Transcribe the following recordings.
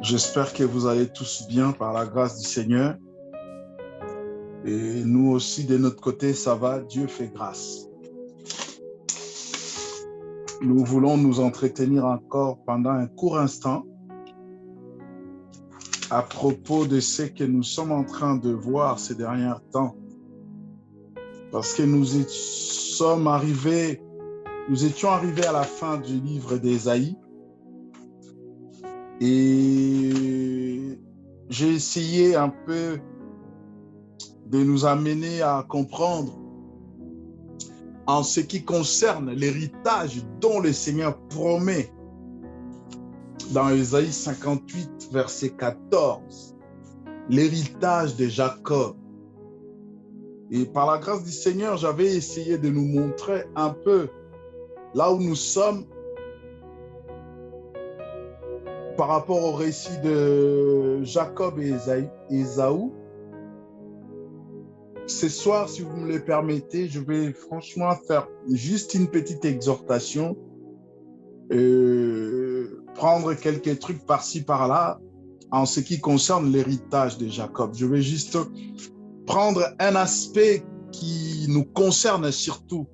J'espère que vous allez tous bien par la grâce du Seigneur. Et nous aussi, de notre côté, ça va. Dieu fait grâce. Nous voulons nous entretenir encore pendant un court instant à propos de ce que nous sommes en train de voir ces derniers temps. Parce que nous étions arrivés à la fin du livre d'Ésaïe. Et j'ai essayé un peu de nous amener à comprendre en ce qui concerne l'héritage dont le Seigneur promet dans Ésaïe 58, verset 14, l'héritage de Jacob. Et par la grâce du Seigneur, j'avais essayé de nous montrer un peu là où nous sommes par rapport au récit de Jacob et Ésaü. Ce soir, si vous me le permettez, je vais franchement faire juste une petite exhortation, prendre quelques trucs par-ci, par-là, en ce qui concerne l'héritage de Jacob. Je vais juste prendre un aspect qui nous concerne surtout,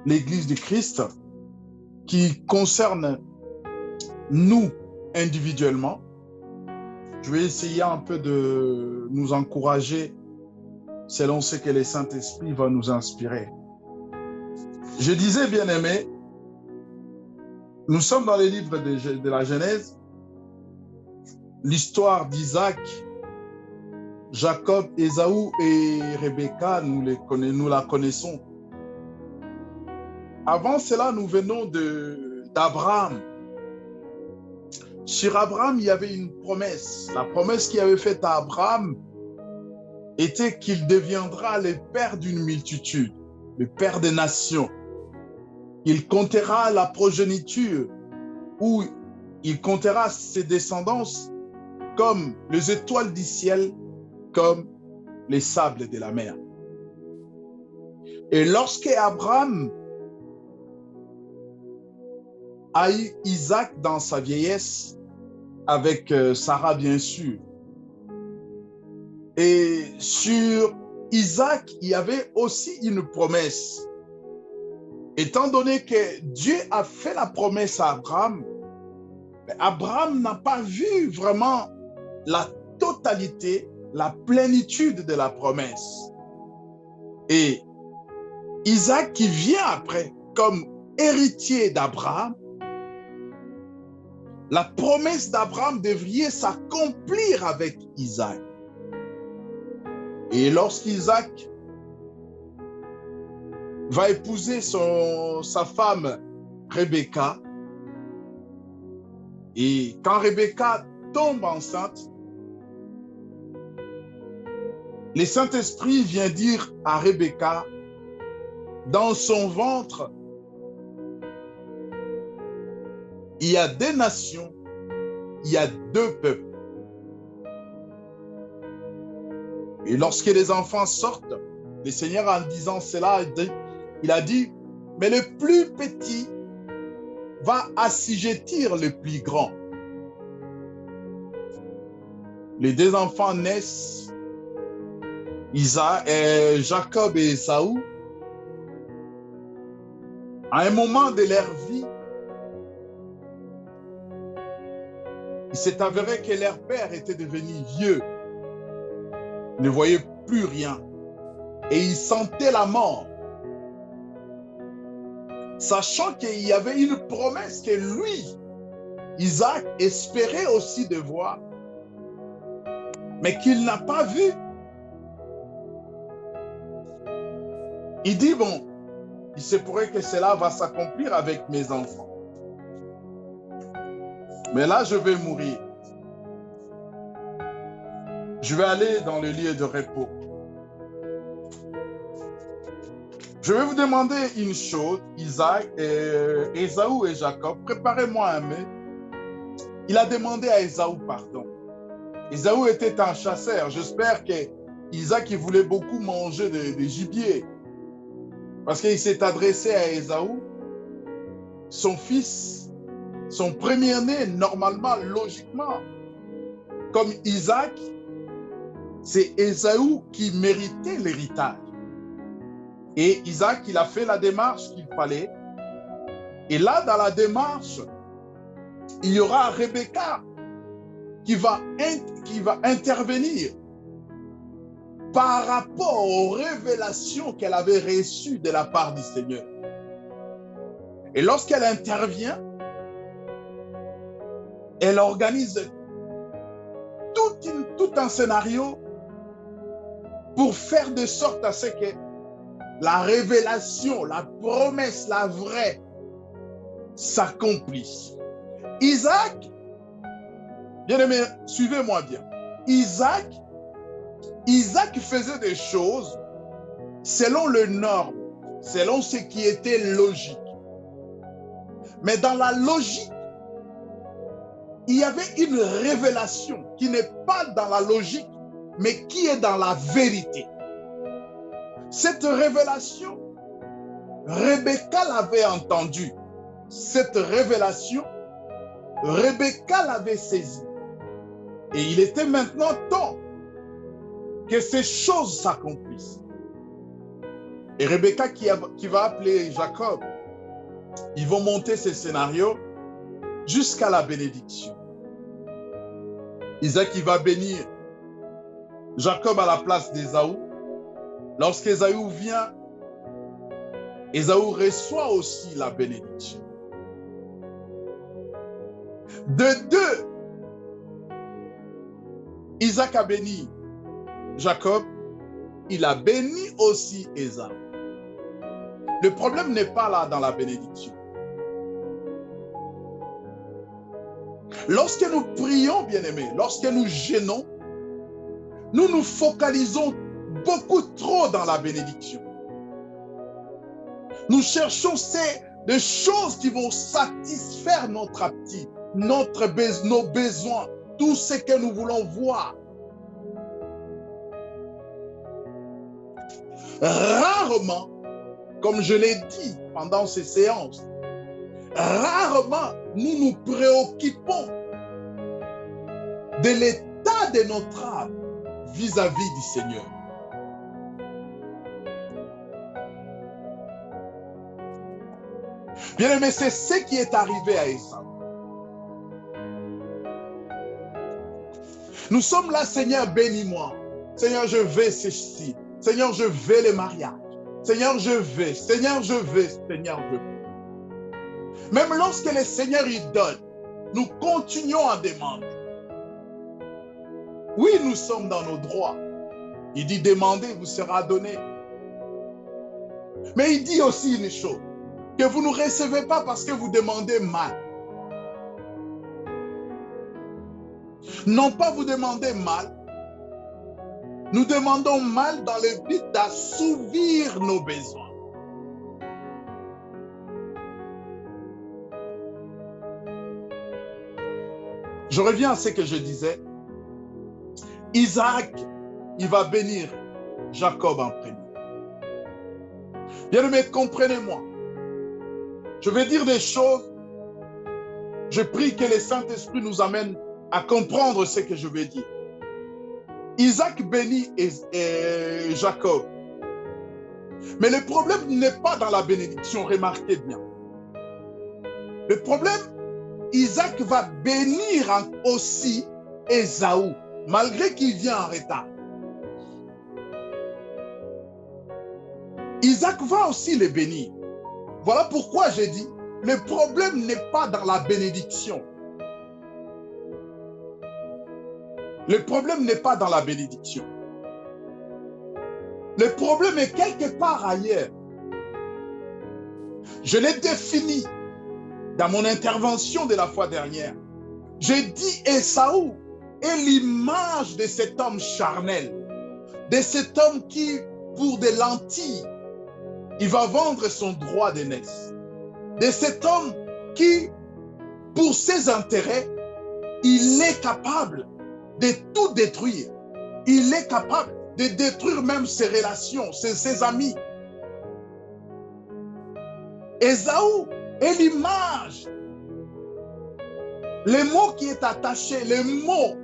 l'Église du Christ, qui concerne nous individuellement. Je vais essayer un peu de nous encourager selon ce que le Saint-Esprit va nous inspirer. Je disais, bien-aimés, nous sommes dans les livres de la Genèse, l'histoire d'Isaac, Jacob, Ésaü et Rebecca, nous la connaissons. Avant cela, nous venons d'Abraham. Sur Abraham, il y avait une promesse. La promesse qu'il avait faite à Abraham était qu'il deviendra le père d'une multitude, le père des nations. Il comptera la progéniture, ou il comptera ses descendants comme les étoiles du ciel, comme les sables de la mer. Et lorsque Abraham a eu Isaac dans sa vieillesse, avec Sarah bien sûr, et sur Isaac, il y avait aussi une promesse. Étant donné que Dieu a fait la promesse à Abraham, Abraham n'a pas vu vraiment la totalité, la plénitude de la promesse. Et Isaac qui vient après comme héritier d'Abraham, la promesse d'Abraham devrait s'accomplir avec Isaac. Et lorsqu'Isaac va épouser sa femme Rebecca, et quand Rebecca tombe enceinte, le Saint-Esprit vient dire à Rebecca, dans son ventre, il y a deux nations, il y a deux peuples. Et lorsque les enfants sortent, le Seigneur, en disant cela, il a dit, mais le plus petit va assujettir le plus grand. Les deux enfants naissent, Jacob et Ésaü. À un moment de leur vie, il s'est avéré que leur père était devenu vieux, ne voyait plus rien, et il sentait la mort. Sachant qu'il y avait une promesse que lui, Isaac, espérait aussi de voir, mais qu'il n'a pas vue. Il dit, bon, il se pourrait que cela va s'accomplir avec mes enfants. Mais là, je vais mourir. Je vais aller dans le lieu de repos. Je vais vous demander une chose, Ésaü et Jacob, préparez-moi un mets. Il a demandé à Ésaü pardon. Ésaü était un chasseur. J'espère qu'Isaac voulait beaucoup manger de gibier. Parce qu'il s'est adressé à Ésaü, son fils, son premier-né, normalement, logiquement, comme Isaac, c'est Ésaü qui méritait l'héritage. Et Isaac, il a fait la démarche qu'il fallait. Et là, dans la démarche, il y aura Rebecca qui va intervenir par rapport aux révélations qu'elle avait reçues de la part du Seigneur. Et lorsqu'elle intervient, elle organise tout un scénario pour faire de sorte à ce que la révélation, la promesse, la vraie, s'accomplisse. Isaac, bien-aimé, suivez-moi bien. Isaac faisait des choses selon les normes, selon ce qui était logique. Mais dans la logique, il y avait une révélation qui n'est pas dans la logique, mais qui est dans la vérité. Cette révélation, Rebecca l'avait entendue. Cette révélation, Rebecca l'avait saisie. Et il était maintenant temps que ces choses s'accomplissent. Et Rebecca qui va appeler Jacob, ils vont monter ces scénarios jusqu'à la bénédiction. Isaac va bénir Jacob à la place d'Ésaü. Lorsqu'Ésaü vient, Ésaü reçoit aussi la bénédiction. De deux, Isaac a béni Jacob, il a béni aussi Ésaü. Le problème n'est pas là dans la bénédiction. Lorsque nous prions, bien-aimés, lorsque nous jeûnons, nous nous focalisons beaucoup trop dans la bénédiction. Nous cherchons des choses qui vont satisfaire notre appétit, nos besoins, tout ce que nous voulons voir. Rarement, comme je l'ai dit pendant ces séances, rarement nous nous préoccupons de l'état de notre âme vis-à-vis du Seigneur. Bien aimé, c'est ce qui est arrivé à Ésaü. Nous sommes là, Seigneur, bénis-moi. Seigneur, je veux ceci. Seigneur, je veux le mariage. Seigneur, je veux. Seigneur, je veux. Seigneur, je veux. Même lorsque le Seigneur y donne, nous continuons à demander. Oui, nous sommes dans nos droits. Il dit, demandez, vous sera donné. Mais il dit aussi une chose, que vous ne recevez pas parce que vous demandez mal. Non pas vous demandez mal, nous demandons mal dans le but d'assouvir nos besoins. Je reviens à ce que je disais. Isaac, il va bénir Jacob en premier. Bien-aimés, comprenez-moi. Je vais dire des choses. Je prie que le Saint-Esprit nous amène à comprendre ce que je vais dire. Isaac bénit Jacob. Mais le problème n'est pas dans la bénédiction, remarquez bien. Le problème, Isaac va bénir aussi Ésaü, malgré qu'il vient en retard. Isaac va aussi le bénir. Voilà pourquoi j'ai dit, le problème n'est pas dans la bénédiction. Le problème n'est pas dans la bénédiction. Le problème est quelque part ailleurs. Je l'ai défini dans mon intervention de la fois dernière. J'ai dit Ésaü est l'image de cet homme charnel, de cet homme qui, pour des lentilles, il va vendre son droit d'aînesse. De cet homme qui, pour ses intérêts, il est capable de tout détruire. Il est capable de détruire même ses relations, ses amis. Ésaü est l'image. Le mot qui est attaché, le mot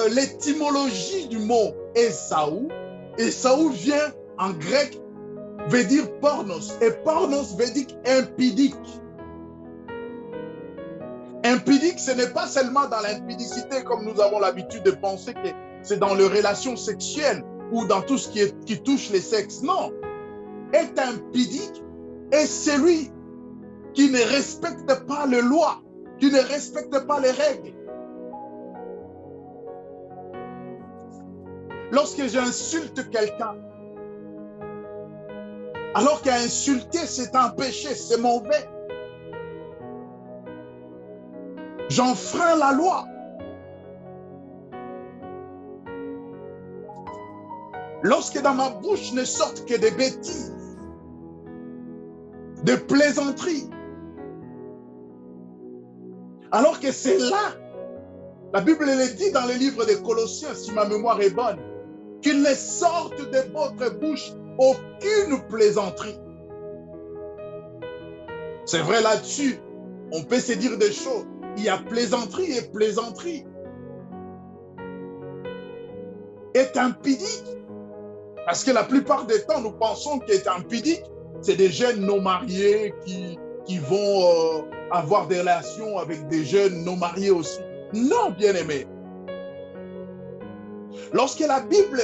l'étymologie du mot Ésaü. Ésaü vient en grec, veut dire pornos. Et pornos veut dire impudique. Impudique, ce n'est pas seulement dans l'impudicité comme nous avons l'habitude de penser que c'est dans les relations sexuelles ou dans tout ce qui touche les sexes. Non. Être impudique est celui qui ne respecte pas les lois, qui ne respecte pas les règles. Lorsque j'insulte quelqu'un, alors qu'insulter c'est un péché, c'est mauvais. J'enfreins la loi. Lorsque dans ma bouche ne sortent que des bêtises, des plaisanteries, alors que c'est là, la Bible le dit dans le livre des Colossiens, si ma mémoire est bonne, qu'il ne sorte de votre bouche aucune plaisanterie. C'est vrai là-dessus, on peut se dire des choses. Il y a plaisanterie et plaisanterie. Est impudique. Parce que la plupart des temps, nous pensons qu'être impudique, c'est des jeunes non mariés qui vont avoir des relations avec des jeunes non mariés aussi. Non, bien-aimés. Lorsque la Bible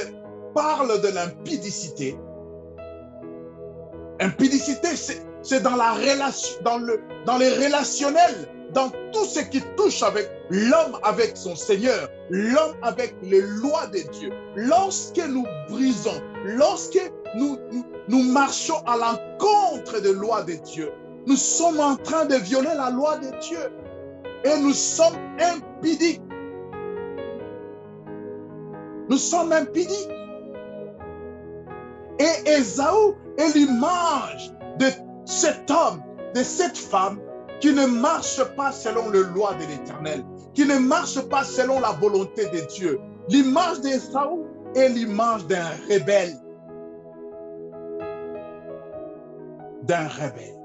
parle de l'impudicité, impudicité, c'est dans la relation, dans les relationnels, dans tout ce qui touche avec l'homme avec son Seigneur, l'homme avec les lois de Dieu. Lorsque nous brisons, lorsque nous marchons à l'encontre des lois de Dieu, nous sommes en train de violer la loi de Dieu et nous sommes impudiques. Nous sommes impudiques. Et Ésaü est l'image de cet homme, de cette femme qui ne marche pas selon les lois de l'Éternel, qui ne marche pas selon la volonté de Dieu. L'image d'Ésaü est l'image d'un rebelle. D'un rebelle.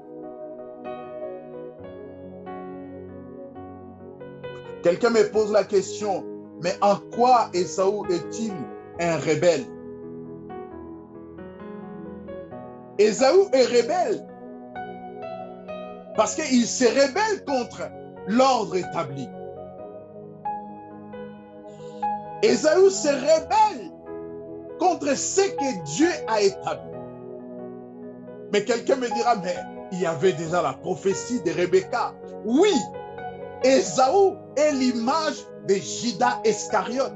Quelqu'un me pose la question, mais en quoi Ésaü est-il un rebelle? Ésaü est rebelle parce qu'il se rebelle contre l'ordre établi. Ésaü se rebelle contre ce que Dieu a établi. Mais quelqu'un me dira, mais il y avait déjà la prophétie de Rebecca. Oui, Ésaü est l'image de Judas Iscariote.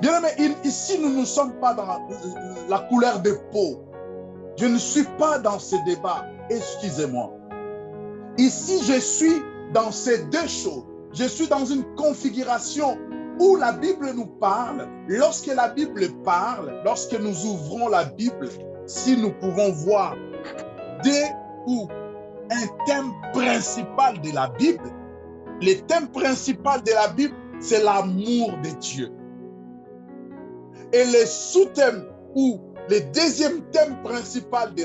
Bien aimé, ici nous ne sommes pas dans la couleur de peau. Je ne suis pas dans ce débat, excusez-moi. Ici, je suis dans ces deux choses. Je suis dans une configuration où la Bible nous parle. Lorsque la Bible parle, lorsque nous ouvrons la Bible, si nous pouvons voir un thème principal de la Bible, le thème principal de la Bible, c'est l'amour de Dieu. Et le sous-thème ou le deuxième thème principal de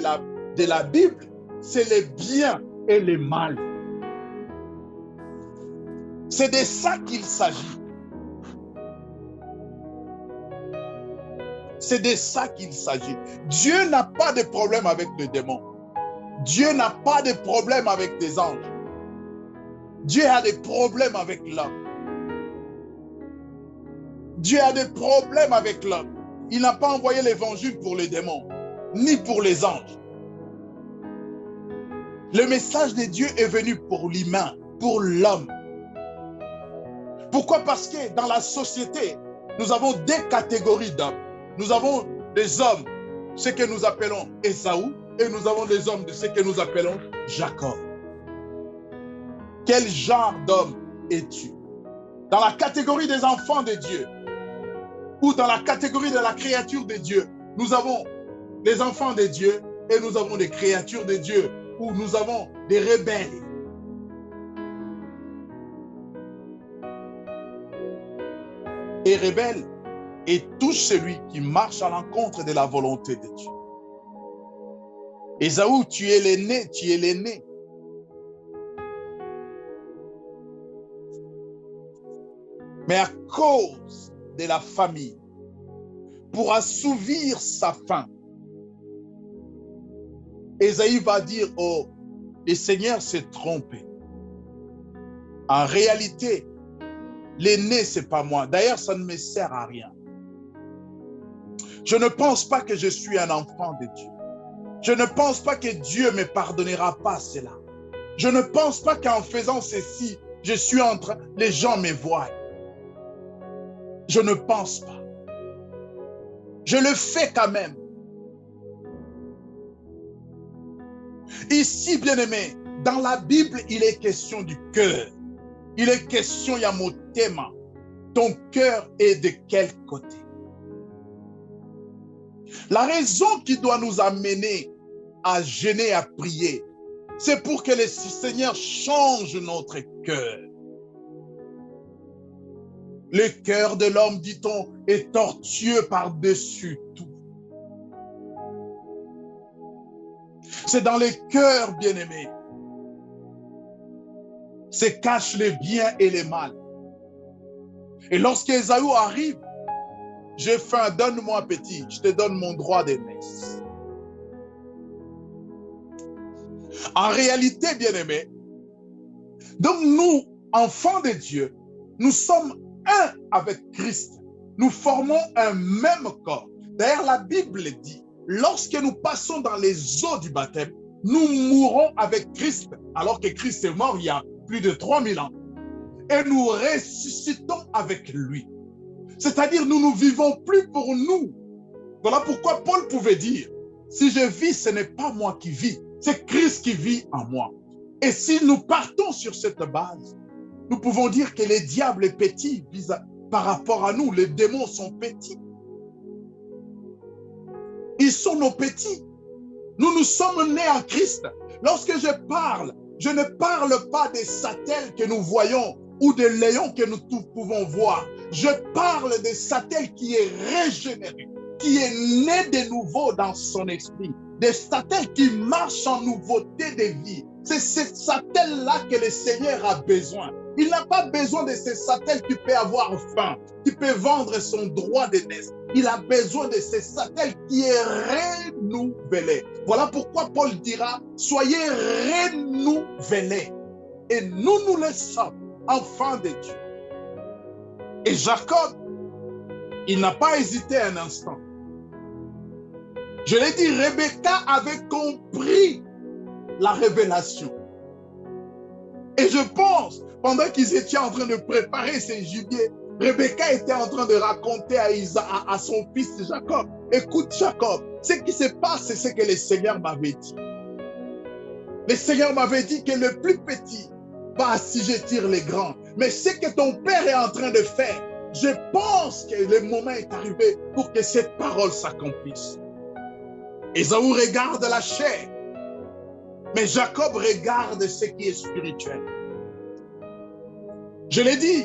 la Bible, c'est le bien et le mal. C'est de ça qu'il s'agit. C'est de ça qu'il s'agit. Dieu n'a pas de problème avec le démon. Dieu n'a pas de problème avec les anges. Dieu a des problèmes avec l'homme. Dieu a des problèmes avec l'homme. Il n'a pas envoyé l'évangile pour les démons, ni pour les anges. Le message de Dieu est venu pour l'humain, pour l'homme. Pourquoi? Parce que dans la société, nous avons deux catégories d'hommes. Nous avons des hommes, ce que nous appelons Ésaü, et nous avons des hommes de ce que nous appelons Jacob. Quel genre d'homme es-tu? Dans la catégorie des enfants de Dieu, ou dans la catégorie de la créature de Dieu, nous avons des enfants de Dieu et nous avons des créatures de Dieu, ou nous avons des rebelles. Et rebelle est tout celui qui marche à l'encontre de la volonté de Dieu. Ésaü, tu es l'aîné, tu es l'aîné. mais à cause de la famille, pour assouvir sa faim. Ésaïe va dire, oh, le Seigneur s'est trompé. En réalité, l'aîné, ce n'est pas moi. D'ailleurs, ça ne me sert à rien. Je ne pense pas que je suis un enfant de Dieu. Je ne pense pas que Dieu me pardonnera pas cela. Je ne pense pas qu'en faisant ceci, je suis en train, les gens me voient. Je ne pense pas. Je le fais quand même. Ici, bien-aimé, dans la Bible, il est question du cœur. Il est question, il y a mon thème. Ton cœur est de quel côté? La raison qui doit nous amener à jeûner, à prier, c'est pour que le Seigneur change notre cœur. Le cœur de l'homme, dit-on, est tortueux par-dessus tout. C'est dans le cœur, bien-aimé, se cachent les biens et les mal. Et lorsque Ésaü arrive, j'ai faim, donne-moi petit, je te donne mon droit d'aînesse. En réalité, bien-aimé, donc nous, enfants de Dieu, nous sommes un avec Christ. Nous formons un même corps. D'ailleurs, la Bible dit, lorsque nous passons dans les eaux du baptême, nous mourrons avec Christ, alors que Christ est mort il y a plus de 3000 ans. Et nous ressuscitons avec lui. C'est-à-dire, nous ne vivons plus pour nous. Voilà pourquoi Paul pouvait dire, si je vis, ce n'est pas moi qui vis, c'est Christ qui vit en moi. Et si nous partons sur cette base, nous pouvons dire que le diable est petit par rapport à nous. Les démons sont petits. Ils sont nos petits. Nous sommes nés en Christ. Lorsque je parle, je ne parle pas des satelles que nous voyons ou des lions que nous pouvons voir. Je parle des satelles qui est régénéré, qui est né de nouveau dans son esprit. Des satelles qui marchent en nouveauté de vie. C'est cette satelle-là que le Seigneur a besoin. Il n'a pas besoin de ces satelles qui peut avoir faim, qui peut vendre son droit d'aînesse. Il a besoin de ces satelles qui est renouvelé. Voilà pourquoi Paul dira, soyez renouvelés. Et nous, nous le sommes, enfants de Dieu. Et Jacob, il n'a pas hésité un instant. Je l'ai dit, Rebecca avait compris la révélation. Et je pense, pendant qu'ils étaient en train de préparer ces gibiers, Rebecca était en train de raconter à son fils Jacob, écoute Jacob, ce qui se passe, c'est ce que le Seigneur m'avait dit. Le Seigneur m'avait dit que le plus petit va assujettir les grands. Mais ce que ton père est en train de faire, je pense que le moment est arrivé pour que cette parole s'accomplisse. Ésaü regarde la chair, mais Jacob regarde ce qui est spirituel. Je l'ai dit,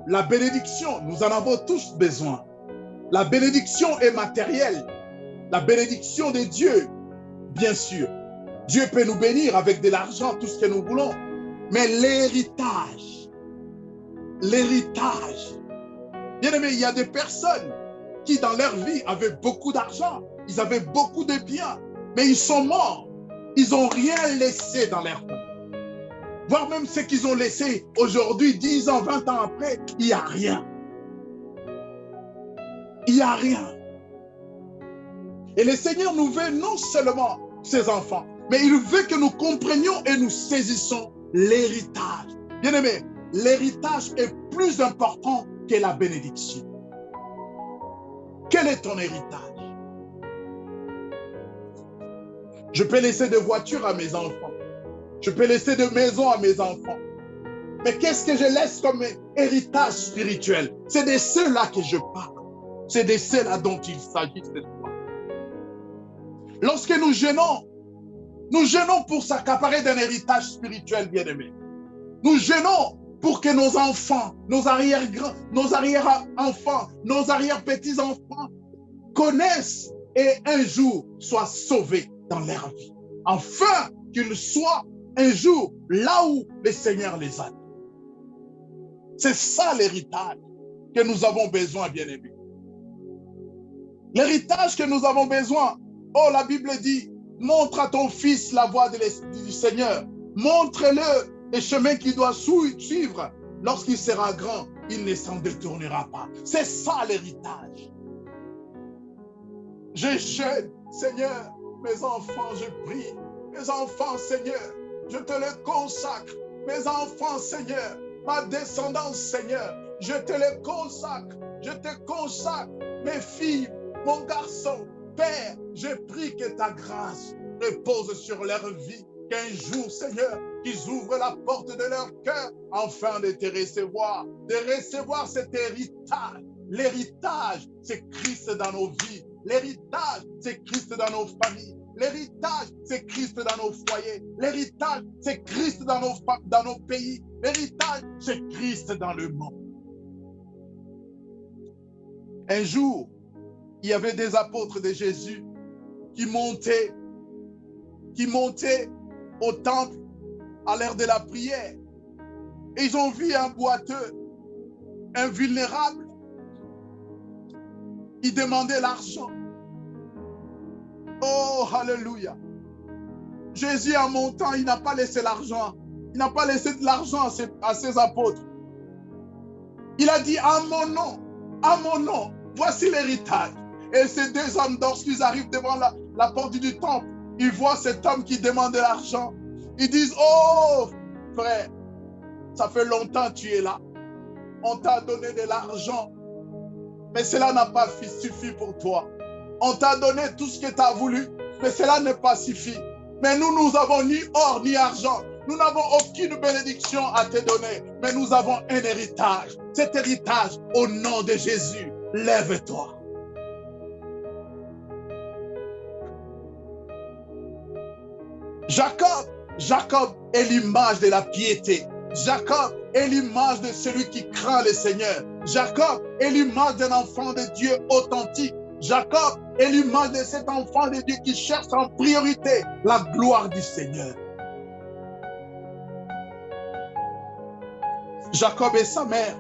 la bénédiction, nous en avons tous besoin. La bénédiction est matérielle. La bénédiction de Dieu, bien sûr. Dieu peut nous bénir avec de l'argent, tout ce que nous voulons. Mais l'héritage, bien aimé, il y a des personnes qui dans leur vie avaient beaucoup d'argent, ils avaient beaucoup de biens, mais ils sont morts. Ils n'ont rien laissé dans leur vie. Voire même ce qu'ils ont laissé aujourd'hui, 10 ans, 20 ans après, il n'y a rien. Il n'y a rien. Et le Seigneur nous veut non seulement ses enfants, mais il veut que nous comprenions et nous saisissons l'héritage. Bien-aimé, l'héritage est plus important que la bénédiction. Quel est ton héritage? Je peux laisser des voitures à mes enfants. Je peux laisser des maisons à mes enfants. Mais qu'est-ce que je laisse comme héritage spirituel? C'est de ceux-là que je parle. C'est de ceux-là dont il s'agit cette fois. Lorsque nous jeûnons pour s'accaparer d'un héritage spirituel, bien-aimé. Nous jeûnons pour que nos enfants, nos arrière-enfants, nos arrière-petits-enfants connaissent et un jour soient sauvés dans leur vie. Enfin, qu'ils soient un jour là où le Seigneur les a. C'est ça l'héritage que nous avons besoin, bien-aimés. L'héritage que nous avons besoin. Oh, la Bible dit, montre à ton fils la voie du Seigneur. Montre-le les chemins qu'il doit suivre. Lorsqu'il sera grand, il ne s'en détournera pas. C'est ça l'héritage. Je jeûne, Seigneur, mes enfants, je prie. Mes enfants, Seigneur, je te les consacre. Mes enfants, Seigneur, ma descendance, Seigneur, je te les consacre. Je te consacre, mes filles, mon garçon. Père, je prie que ta grâce repose sur leur vie. Qu'un jour, Seigneur, qu'ils ouvrent la porte de leur cœur afin de te recevoir, cet héritage. L'héritage, c'est Christ dans nos vies. L'héritage, c'est Christ dans nos familles. L'héritage, c'est Christ dans nos foyers. L'héritage, c'est Christ dans nos pays. L'héritage, c'est Christ dans le monde. Un jour, il y avait des apôtres de Jésus qui montaient au temple à l'heure de la prière. Et ils ont vu un boiteux, un vulnérable, qui demandait l'argent. Oh, alléluia. Jésus, en montant, il n'a pas laissé l'argent. Il n'a pas laissé de l'argent à ses apôtres. Il a dit, à mon nom, voici l'héritage. Et ces deux hommes, lorsqu'ils arrivent devant la porte du temple, ils voient cet homme qui demande de l'argent. Ils disent, oh, frère, ça fait longtemps que tu es là. On t'a donné de l'argent, mais cela n'a pas suffi pour toi. On t'a donné tout ce que tu as voulu, mais cela n'est pas suffi. Mais nous n'avons ni or ni argent. Nous n'avons aucune bénédiction à te donner, mais nous avons un héritage. Cet héritage, au nom de Jésus, lève-toi. Jacob est l'image de la piété. Jacob est l'image de celui qui craint le Seigneur. Jacob est l'image d'un enfant de Dieu authentique. Jacob est l'image de cet enfant de Dieu qui cherche en priorité la gloire du Seigneur. Jacob et sa mère,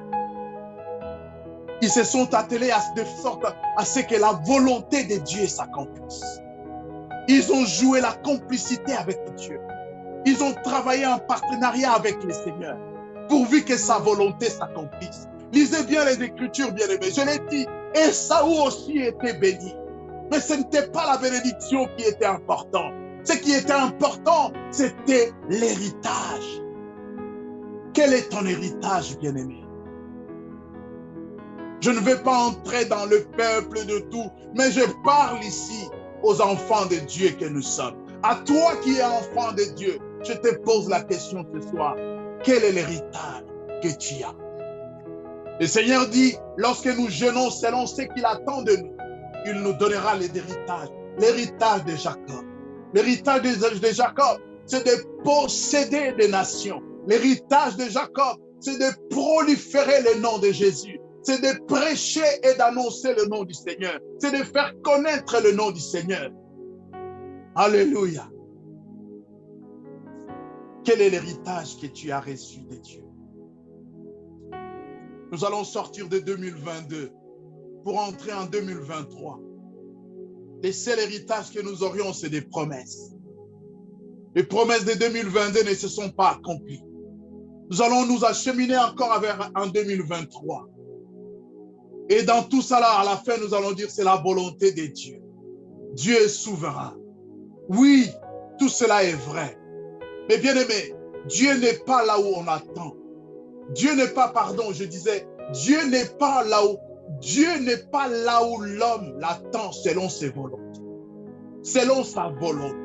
ils se sont attelés de sorte à ce que la volonté de Dieu s'accomplisse. Ils ont joué la complicité avec Dieu. Ils ont travaillé en partenariat avec le Seigneur, pourvu que sa volonté s'accomplisse. Lisez bien les Écritures, bien-aimés. Je l'ai dit, Ésaü aussi était béni. Mais ce n'était pas la bénédiction qui était importante. Ce qui était important, c'était l'héritage. Quel est ton héritage, bien-aimé? Je ne vais pas entrer dans le peuple de tout, mais je parle ici aux enfants de Dieu que nous sommes. À toi qui es enfant de Dieu, je te pose la question ce soir. Quel est l'héritage que tu as? Le Seigneur dit, lorsque nous jeûnons selon ce qu'il attend de nous, il nous donnera l'héritage. L'héritage de Jacob. L'héritage de Jacob, c'est de posséder des nations. L'héritage de Jacob, c'est de proliférer le nom de Jésus. C'est de prêcher et d'annoncer le nom du Seigneur. C'est de faire connaître le nom du Seigneur. Alléluia. Quel est l'héritage que tu as reçu de Dieu? Nous allons sortir de 2022 pour entrer en 2023. Le seul héritage que nous aurions, c'est des promesses. Les promesses de 2022 ne se sont pas accomplies. Nous allons nous acheminer encore en 2023. Et dans tout cela, à la fin, nous allons dire c'est la volonté de Dieu. Dieu est souverain. Oui, tout cela est vrai. Mais bien aimé, Dieu n'est pas là où on attend. Dieu n'est pas, Dieu n'est pas là où l'homme l'attend selon ses volontés. Selon sa volonté.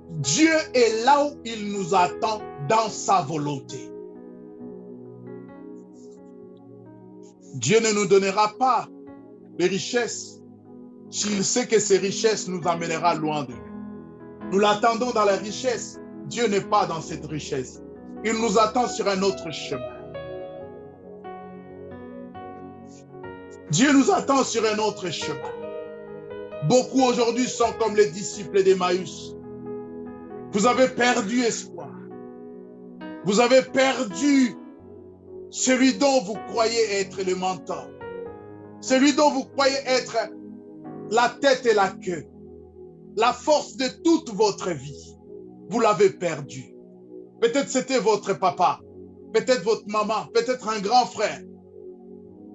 Dieu est là où il nous attend dans sa volonté. Dieu ne nous donnera pas les richesses s'il sait que ces richesses nous amènera loin de lui. Nous l'attendons dans la richesse. Dieu n'est pas dans cette richesse. Il nous attend sur un autre chemin. Dieu nous attend sur un autre chemin. Beaucoup aujourd'hui sont comme les disciples d'Emmaüs. Vous avez perdu espoir. Vous avez perdu celui dont vous croyez être le mentor, celui dont vous croyez être la tête et la queue, la force de toute votre vie, vous l'avez perdu. Peut-être c'était votre papa, peut-être votre maman, peut-être un grand frère,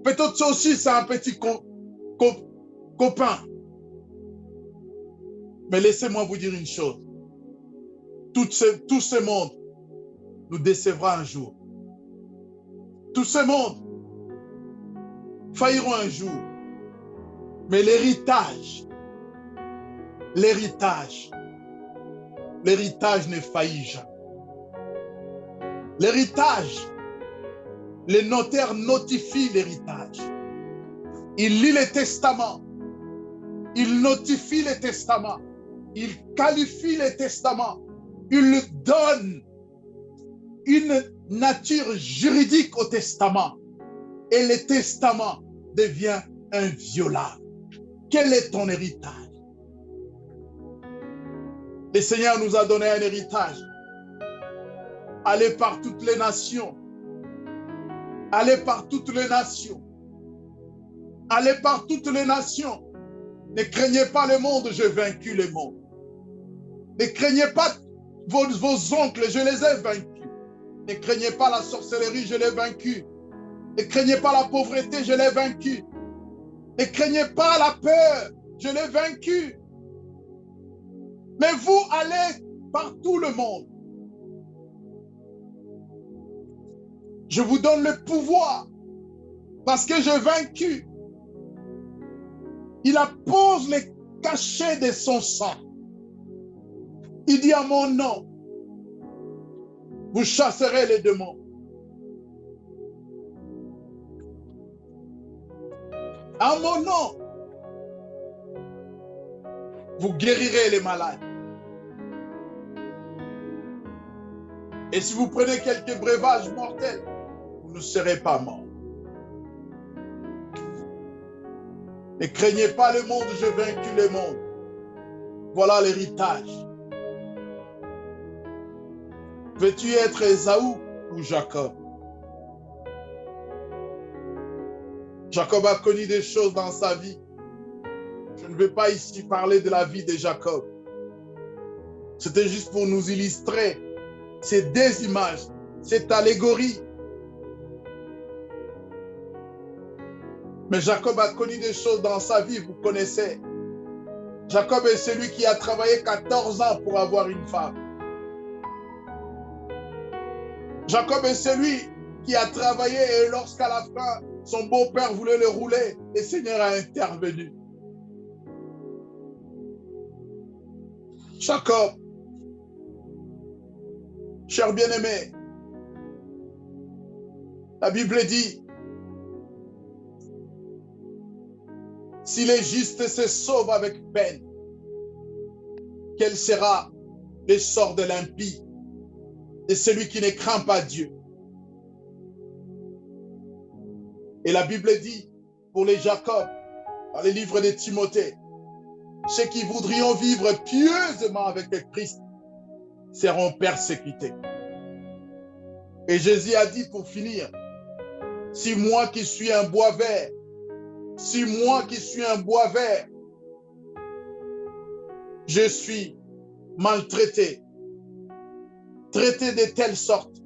peut-être aussi c'est un petit copain. Mais laissez-moi vous dire une chose, tout ce monde nous décevra un jour. Tout ce monde failliront un jour. Mais l'héritage ne faillit jamais. L'héritage, les notaires notifient l'héritage. Ils lisent les testaments. Ils notifient les testaments. Ils qualifient les testaments. Ils donnent une nature juridique au testament. Et le testament devient inviolable. Quel est ton héritage? Le Seigneur nous a donné un héritage. Allez par toutes les nations. Allez par toutes les nations. Allez par toutes les nations. Ne craignez pas le monde, j'ai vaincu le monde. Ne craignez pas vos oncles, je les ai vaincus. Ne craignez pas la sorcellerie, je l'ai vaincu. Ne craignez pas la pauvreté, je l'ai vaincu. Ne craignez pas la peur, je l'ai vaincu. Mais vous allez par tout le monde. Je vous donne le pouvoir parce que j'ai vaincu. Il appose les cachets de son sang. Il dit à mon nom, vous chasserez les démons. À mon nom, vous guérirez les malades. Et si vous prenez quelques breuvages mortels, vous ne serez pas morts. Ne craignez pas le monde, j'ai vaincu le monde. Voilà l'héritage. Veux-tu être Ésaü ou Jacob? Jacob a connu des choses dans sa vie. Je ne vais pas ici parler de la vie de Jacob. C'était juste pour nous illustrer ces deux images, cette allégorie. Mais Jacob a connu des choses dans sa vie, vous connaissez. Jacob est celui qui a travaillé 14 ans pour avoir une femme. Jacob est celui qui a travaillé et lorsqu'à la fin, son beau-père voulait le rouler, le Seigneur a intervenu. Jacob, cher bien-aimé, la Bible dit, si les justes se sauvent avec peine, quel sera le sort de l'impie, de celui qui ne craint pas Dieu? Et la Bible dit, pour les Jacob, dans les livres de Timothée, ceux qui voudront vivre pieusement avec le Christ seront persécutés. Et Jésus a dit pour finir, si moi qui suis un bois vert, si moi qui suis un bois vert, je suis maltraité, traité de telle sorte,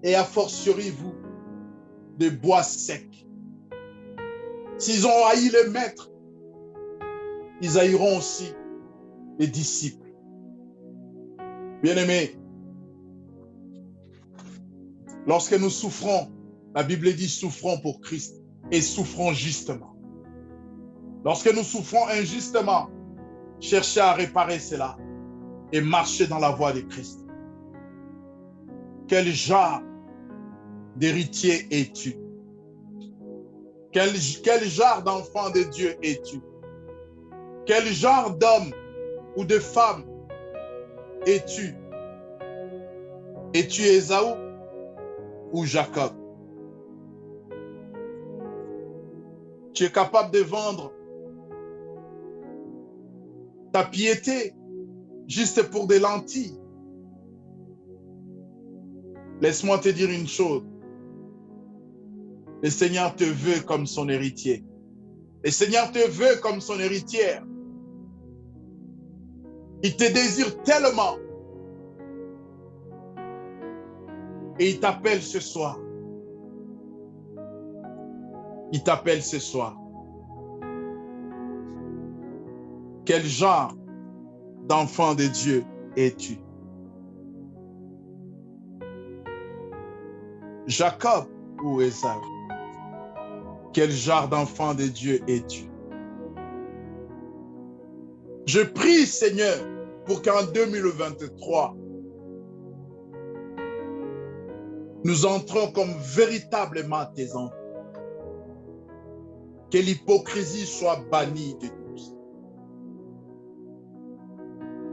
et a fortiori vous, de bois secs. S'ils ont haï le maître, ils haïront aussi les disciples. Bien-aimés, lorsque nous souffrons, la Bible dit souffrons pour Christ et souffrons justement. Lorsque nous souffrons injustement, cherchez à réparer cela et marchez dans la voie de Christ. Quel genre d'héritier es-tu? Quel genre d'enfant de Dieu es-tu? Quel genre d'homme ou de femme es-tu? Es-tu Ésaü ou Jacob? Tu es capable de vendre ta piété juste pour des lentilles. Laisse-moi te dire une chose. Le Seigneur te veut comme son héritier. Le Seigneur te veut comme son héritière. Il te désire tellement. Et il t'appelle ce soir. Il t'appelle ce soir. Quel genre d'enfant de Dieu es-tu? Jacob ou Ésaü? Quel genre d'enfant de Dieu es-tu? Je prie, Seigneur, pour qu'en 2023, nous entrons comme véritablement tes enfants. Que l'hypocrisie soit bannie de tous.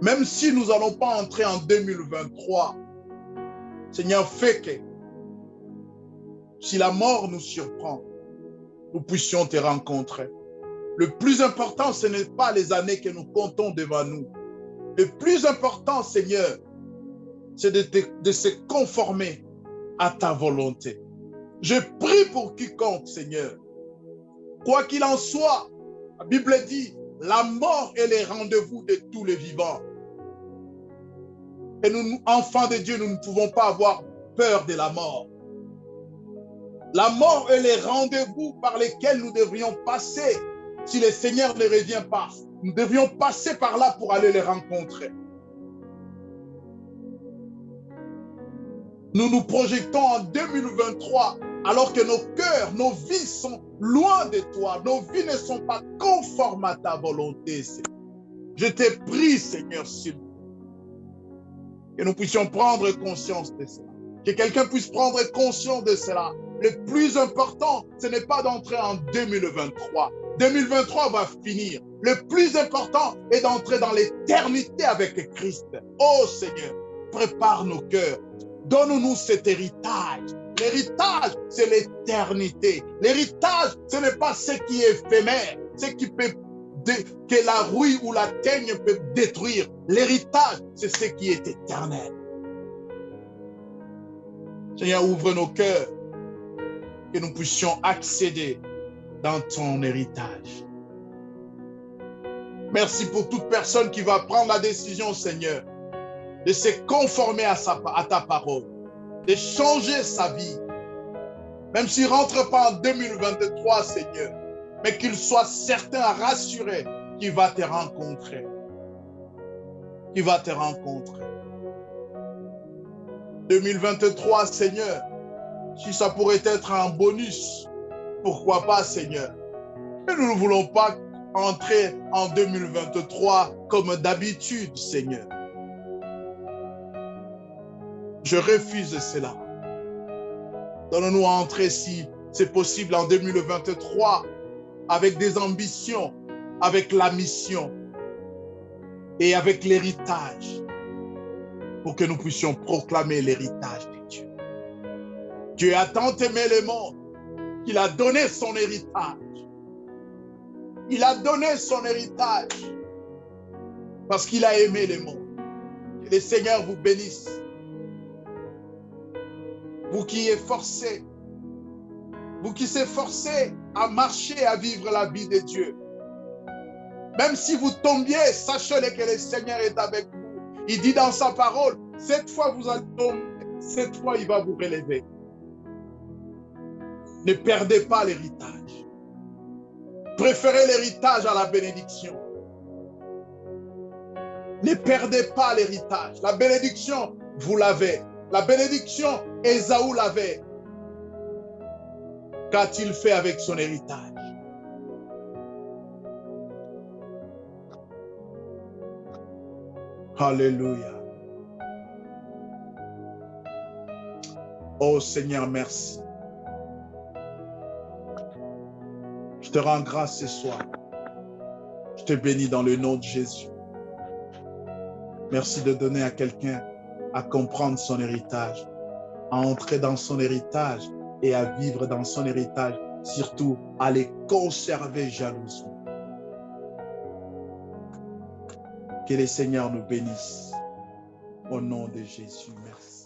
Même si nous n'allons pas entrer en 2023, Seigneur, fais que si la mort nous surprend, nous puissions te rencontrer. Le plus important, ce n'est pas les années que nous comptons devant nous. Le plus important, Seigneur, c'est de se conformer à ta volonté. Je prie pour quiconque, Seigneur. Quoi qu'il en soit, la Bible dit, la mort est le rendez-vous de tous les vivants. Et nous, enfants de Dieu, nous ne pouvons pas avoir peur de la mort. La mort est le rendez-vous par lesquels nous devrions passer si le Seigneur ne revient pas. Nous devrions passer par là pour aller les rencontrer. Nous nous projetons en 2023 alors que nos cœurs, nos vies sont loin de toi. Nos vies ne sont pas conformes à ta volonté, Seigneur. Je te prie, Seigneur, s'il vous plaît, que nous puissions prendre conscience de cela. Que quelqu'un puisse prendre conscience de cela. Le plus important, ce n'est pas d'entrer en 2023. 2023 va finir. Le plus important est d'entrer dans l'éternité avec Christ. Oh Seigneur, prépare nos cœurs. Donne-nous cet héritage. L'héritage, c'est l'éternité. L'héritage, ce n'est pas ce qui est éphémère, ce qui peut que la rouille ou la teigne peut détruire. L'héritage, c'est ce qui est éternel. Seigneur, ouvre nos cœurs, que nous puissions accéder dans ton héritage. Merci pour toute personne qui va prendre la décision, Seigneur, de se conformer à ta parole, de changer sa vie, même s'il ne rentre pas en 2023, Seigneur, mais qu'il soit certain, rassuré qu'il va te rencontrer. Qu'il va te rencontrer. 2023, Seigneur, si ça pourrait être un bonus, pourquoi pas, Seigneur? Mais nous ne voulons pas entrer en 2023 comme d'habitude, Seigneur. Je refuse cela. Donne-nous à entrer, si c'est possible, en 2023 avec des ambitions, avec la mission et avec l'héritage, pour que nous puissions proclamer l'héritage de Dieu. Dieu a tant aimé le monde qu'il a donné son héritage. Il a donné son héritage parce qu'il a aimé le monde. Que le Seigneur vous bénisse. Vous qui efforcez, vous qui s'efforcez à marcher, à vivre la vie de Dieu. Même si vous tombiez, sachez que le Seigneur est avec vous. Il dit dans sa parole, cette fois vous allez tomber, cette fois il va vous relever. Ne perdez pas l'héritage. Préférez l'héritage à la bénédiction. Ne perdez pas l'héritage. La bénédiction, vous l'avez. La bénédiction, Ésaü l'avait. Qu'a-t-il fait avec son héritage? Alléluia. Oh Seigneur, merci. Je te rends grâce ce soir. Je te bénis dans le nom de Jésus. Merci de donner à quelqu'un à comprendre son héritage, à entrer dans son héritage et à vivre dans son héritage, surtout à les conserver jalousement. Que le Seigneur nous bénisse. Au nom de Jésus, merci.